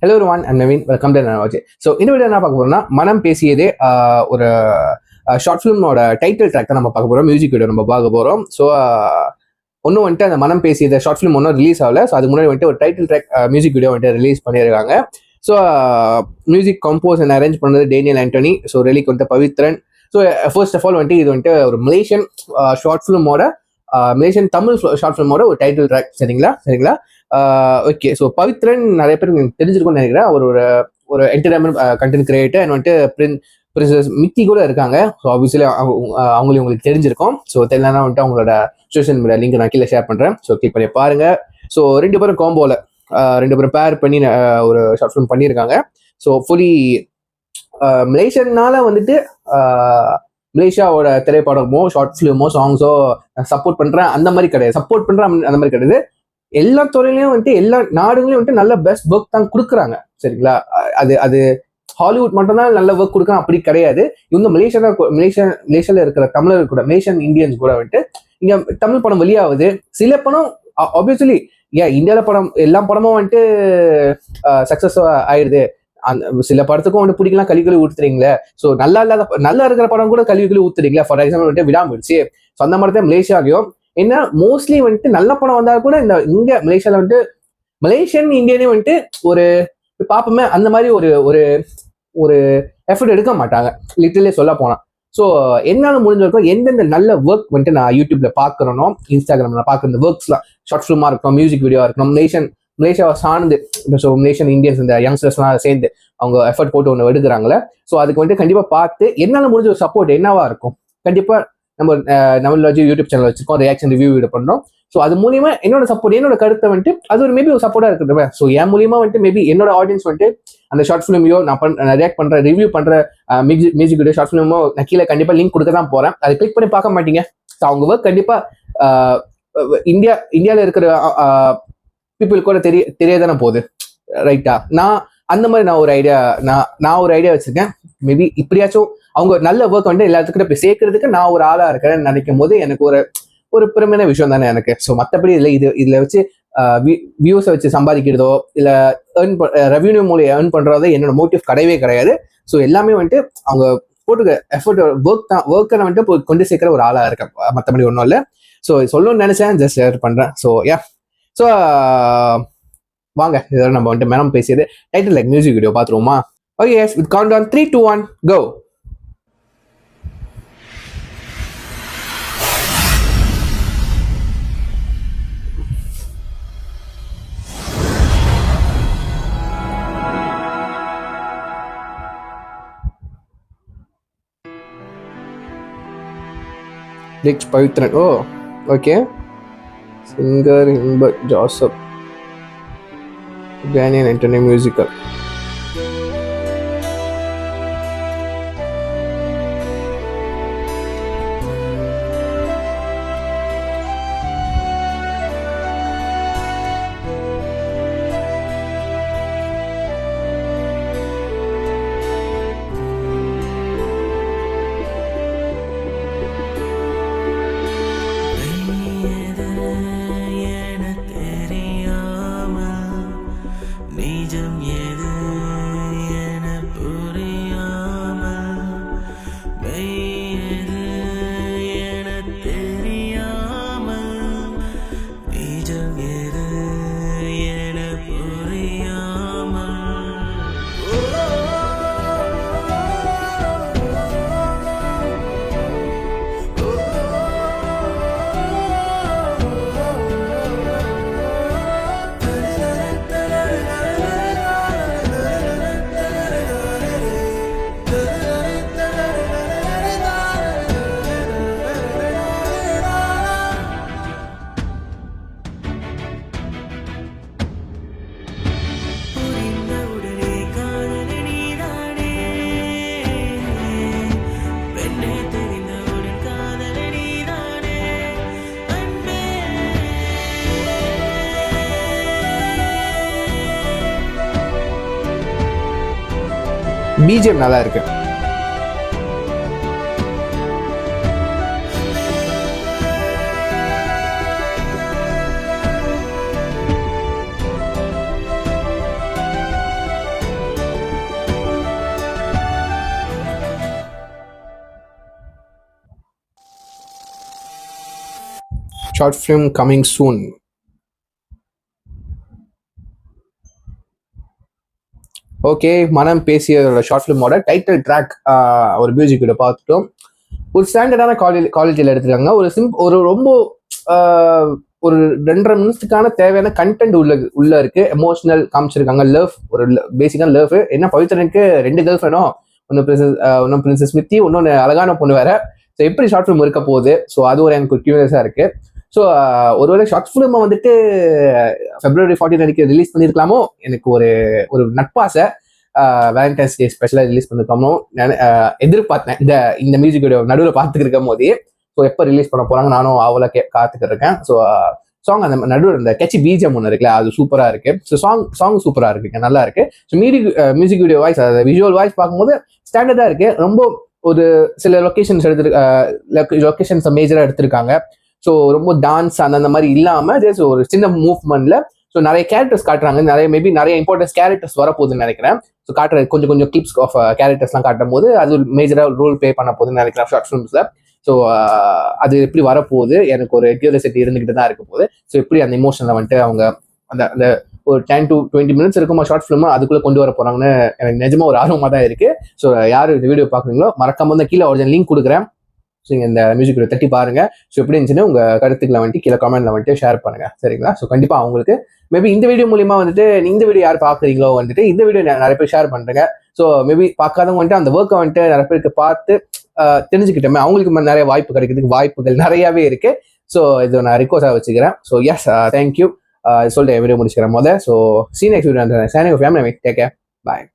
Hello one I'm Naveen, welcome to Navaji. So இந்த video என்ன பார்க்க போறோம்னா, மனம் பேசியதே ஒரு ஷார்ட் ஃபிலிமோட டைட்டில் ட்ராக் தான் நம்ம பார்க்க போறோம். மியூசிக் வீடியோ நம்ம பார்க்க போறோம். ஸோ ஒன்றும் வந்துட்டு அந்த மனம் பேசியது ஷார்ட் ஃபிலிம் ஒன்றும் ரிலீஸ் ஆகல. ஸோ அதுக்கு முன்னாடி வந்துட்டு ஒரு டைட்டில் ட்ராக் மியூசிக் வீடியோ வந்துட்டு ரிலீஸ் பண்ணியிருக்காங்க. So music compose and arrange பண்ணது டேனியல் ஆண்டனி. ஸோ ரெலிக் வந்துட்டு Pavithran. So first of all வந்துட்டு இது வந்துட்டு ஒரு மலேசியன் ஷார்ட் ஃபிலிமோட மலேசியன் தமிழ் ஷார்ட் ஃபிலிமோட ஒரு டைட்டில் ட்ராக். சரிங்களா. ஓகே. ஸோ பவித்ரன் நிறைய பேர் தெரிஞ்சிருக்கும்னு நினைக்கிறேன். அவர் ஒரு என்டர்டைன்மெண்ட் கண்டென்ட் கிரியேட்டர் அண்ட் வந்துட்டு பிரின்சஸ் மித்தி கூட இருக்காங்க. ஸோ ஆப்வியஸ்லி அவங்களையும் உங்களுக்கு தெரிஞ்சிருக்கும். ஸோ தெரியலனா வந்துட்டு அவங்களோட சோஷியல் மீடியா லிங்க் நான் கீழே ஷேர் பண்ணுறேன். ஸோ கிளிக் பண்ணி பாருங்க. ஸோ ரெண்டு பேரும் காம்போல ரெண்டு பேரும் பேர் பண்ணி ஒரு ஷார்ட் ஃபிலிம் பண்ணியிருக்காங்க. ஸோ ஃபுல்லி மலேசியனால வந்துட்டு மலேசியாவோட திரைப்படமோ ஷார்ட் ஃபிலிமோ சாங்ஸோ சப்போர்ட் பண்றேன் அந்த மாதிரி கிடையாது. சப்போர்ட் பண்றேன் அந்த மாதிரி கிடையாது. எல்லா துறையிலையும் வந்துட்டு எல்லா நாடுகளையும் வந்துட்டு நல்ல பெஸ்ட் ஒர்க் தான் கொடுக்குறாங்க. சரிங்களா. அது ஹாலிவுட் மட்டும் தான் நல்ல ஒர்க் கொடுக்குறாங்க அப்படி கிடையாது. இவங்க மலேசியால இருக்கிற தமிழர்கள் கூட, மலேசியன் இந்தியன்ஸ் கூட வந்துட்டு இங்க தமிழ் படம் வெளியாகுது. சில படம் ஆப்வியஸ்லி இந்தியாவில படம் எல்லா படமும் வந்துட்டு சக்சஸ் ஆயிடுது. சில படத்துக்கும் வந்து பிடிக்கலாம், கல்விகளை ஊத்துறீங்களே. ஸோ நல்லா இருக்கிற படம் கூட கல்விகளை ஊத்துறீங்களா. ஃபார் எக்ஸாம்பிள் வந்துட்டு விடாமுயற்சி. ஸோ அந்த மாதிரி தான் மலேசியாலையும் என்ன மோஸ்ட்லி வந்துட்டு நல்ல படம் வந்தா கூட இங்க மலேசியால வந்துட்டு மலேசியன் இந்தியனே வந்துட்டு ஒரு பாப்பமே அந்த மாதிரி ஒரு ஒரு எஃபர்ட் எடுக்க மாட்டாங்க, லிட்டரலி சொல்ல போனா. ஸோ என்னால முடிஞ்ச வரைக்கும் எந்தெந்த நல்ல ஒர்க் வந்துட்டு நான் யூடியூப்ல பாக்குறனோ, இன்ஸ்டாகிராம்ல பாக்குற இந்த ஒர்க்ஸ்லாம் ஷார்ட் ஃபிலிமா இருக்கட்டும், மியூசிக் வீடியோ இருக்கணும், மலேசியாவை சார்ந்து ஸோ மலேசியன் இந்தியன்ஸ் இந்த யங்ஸ்டர்ஸ்லாம் சேர்ந்து அவங்க எஃபர்ட் போட்டு ஒன்று எடுக்கிறாங்களே. ஸோ அதுக்கு வந்துட்டு கண்டிப்பா பார்த்து என்னால முடிஞ்ச ஒரு சப்போர்ட் என்னவா இருக்கும். கண்டிப்பா நம்ம யூடியூப் சேனல் வச்சிருக்கோம், ரியாக்ஷன் ரிவ்யூ வீடியோ பண்றோம். ஸோ அது மூலியமா என்னோட சப்போர்ட், என்னோட கருத்தை வந்துட்டு அது ஒரு மேபி ஒரு சப்போர்ட்டா இருக்கட்டும். ஸோ என் மூலியமா வந்துட்டு மேபி என்னோட ஆடியன்ஸ் வந்துட்டு அந்த ஷார்ட் ஃபிலிமையோ நான் ரியாக்ட் பண்ற ரிவ்யூ பண்ற மியூசிக் வீடியோ ஷார்ட் ஃபிலிமோ நான் கீழே கண்டிப்பா லிங்க் கொடுக்க தான் போறேன். அதை கிளிக் பண்ணி பார்க்க மாட்டீங்க. ஸோ அவங்க ஒர்க் கண்டிப்பா இந்தியாவில் இருக்கிற பீப்புள் கூட தெரியதானே போகுது, ரைட்டா. நான் அந்த மாதிரி நான் ஒரு ஐடியா வச்சிருக்கேன். மேபி இப்படியாச்சும் அவங்க நல்ல ஒர்க் வந்து எல்லாத்துக்கிட்ட போய் சேர்க்கறதுக்கு நான் ஒரு ஆளா இருக்கிறேன்னு நினைக்கும் போது எனக்கு ஒரு பெருமையான விஷயம் தானே எனக்கு. ஸோ மற்றபடி இதுல வச்சு வியூஸை வச்சு சம்பாதிக்கிறதோ இல்ல ரெவன்யூ மூலம் ஏர்ன் பண்றதோ என்னோட மோட்டிவ் கிடையவே கிடையாது. ஸோ எல்லாமே வந்துட்டு அவங்க போட்டுக்க எஃபர்ட் ஒர்க்கை வந்துட்டு கொண்டு சேர்க்கிற ஒரு ஆளா இருக்கேன், மற்றபடி ஒன்றும் இல்லை. ஸோ சொல்லணும்னு நினைச்சேன், ஜஸ்ட் ஷேர் பண்றேன். ஸோ ஸோ வாங்க இதோட நம்ம வந்துட்டு மனம் பேசியது டைட்டில் லைக் மியூசிக் வீடியோ பார்த்துருவோமா? Okay, yes, with count on 3, 2, 1 go. Lyrics Pavithran. Oh okay. Singer Humbert Joseph. Daniel Antony musical. BGM நல்லா இருக்கு. Short film coming soon. Okay, மனம் பேசியதோட ஷார்ட் ஃபிலிமோட டைட்டில் ட்ராக் ஒரு மியூசிக் வீடியோ பார்த்துட்டோம். ஒரு ஸ்டாண்டர்டான குவாலிட்டியில் எடுத்துருக்காங்க. ஒரு ரொம்ப ஒரு 2.5 நிமிஷத்துக்கான தேவையான கண்டென்ட் உள்ள இருக்கு. எமோஷனல் காமிச்சிருக்காங்க. லவ், ஒரு பேசிக்கான லவ். என்ன பவித்ரனுக்கு 2 கேர்ள் ஃப்ரெண்டும், ஒன்னும் பிரின்சஸ் ஸ்மித்தி, இன்னொன்று அழகான பொண்ணு வேற. ஸோ எப்படி ஷார்ட் ஃபிலிம் இருக்க போகுது? ஸோ அது ஒரு எனக்கு கியூரியஸா இருக்கு. ஸோ ஒருவேளை ஷார்ட் ஃபிலிமை வந்துட்டு February 14 ரிலீஸ் பண்ணியிருக்கலாமோ. எனக்கு ஒரு நட்பாசை வேலண்டைன்ஸ் டே ஸ்பெஷலாக ரிலீஸ் பண்ணிருக்காமோ எதிர்பார்த்தேன். இந்த மியூசிக் வீடியோ நடுவில் பார்த்துட்டு இருக்கும் போதே. ஸோ எப்போ ரிலீஸ் பண்ண போறாங்க நானும் அவளை காத்துக்கிட்டு இருக்கேன். ஸோ சாங் அந்த நடுவில் இந்த கட்சி பிஜிஎம் ஒன்று இருக்குல்ல, அது சூப்பராக இருக்கு. ஸோ சாங் சூப்பராக இருக்குங்க, நல்லா இருக்கு. So music video voice, visual voice பார்க்கும்போது ஸ்டாண்டர்டா இருக்கு. ரொம்ப ஒரு சில லொக்கேஷன்ஸ் மேஜரா எடுத்திருக்காங்க. ஸோ ரொம்ப டான்ஸ் அந்த மாதிரி இல்லாம ஜஸ்ட் ஒரு சின்ன மூவ்மெண்ட்ல ஸோ நிறைய கேரக்டர்ஸ் காட்டுறாங்க. நிறைய இம்பார்ட்டன்ஸ் கேரக்டர்ஸ் வரப்போகுதுன்னு நினைக்கிறேன். ஸோ காட்டுற கொஞ்சம் கிளிப்ஸ் ஆஃப் கேரக்டர்ஸ்லாம் காட்டும் போது அது ஒரு மேஜரா ரோல் ப்ளே பண்ண போகுதுன்னு நினைக்கிறேன் ஷார்ட் ஃபிலிம்ஸ்ல. ஸோ அது எப்படி வரப்போகுது, எனக்கு ஒரு கியூரியாசிட்டி இருந்துகிட்டு தான் இருக்க போகுது. ஸோ எப்படி அந்த இமோஷனில் வந்துட்டு அவங்க அந்த ஒரு 10 to 20 மினிட்ஸ் இருக்குமா ஷார்ட் ஃபிலிம், அதுக்குள்ள கொண்டு வர போறாங்கன்னு எனக்கு நிஜமா ஒரு ஆர்வமாக தான் இருக்கு. ஸோ யார் இந்த வீடியோ பார்க்குறீங்களோ மறக்காம வந்து கீழே ஒரு லிங்க் கொடுக்குறேன். ஸோ நீங்கள் இந்த மியூசிக் வீடியோ தட்டி பாருங்க. ஸோ எப்படி இருந்துச்சுன்னு உங்க கருத்துக்களை வந்துட்டு கீழே கமெண்ட்ல வந்துட்டு ஷேர் பண்ணுங்க, சரிங்களா? ஸோ கண்டிப்பாக அவங்களுக்கு மேபி இந்த வீடியோ மூலியமா வந்துட்டு இந்த வீடியோ யார் பார்க்குறீங்களோ வந்துட்டு இந்த வீடியோ நிறைய பேர் ஷேர் பண்றேங்க. ஸோ மேபி பார்க்காதவங்க வந்துட்டு அந்த ஒர்க்கை வந்துட்டு நிறைய பேருக்கு பார்த்து தெரிஞ்சுக்கிட்டோமே, அவங்களுக்கு நிறைய வாய்ப்பு கிடைக்கிறதுக்கு வாய்ப்புகள் நிறையவே இருக்கு. ஸோ இது நான் ரிக்வஸ்டாக வச்சுக்கிறேன். ஸோ எஸ், தேங்க்யூ சொல்லிட்டு வீடியோ முடிச்சுக்கிறேன். So see next video. Take care, பாய்.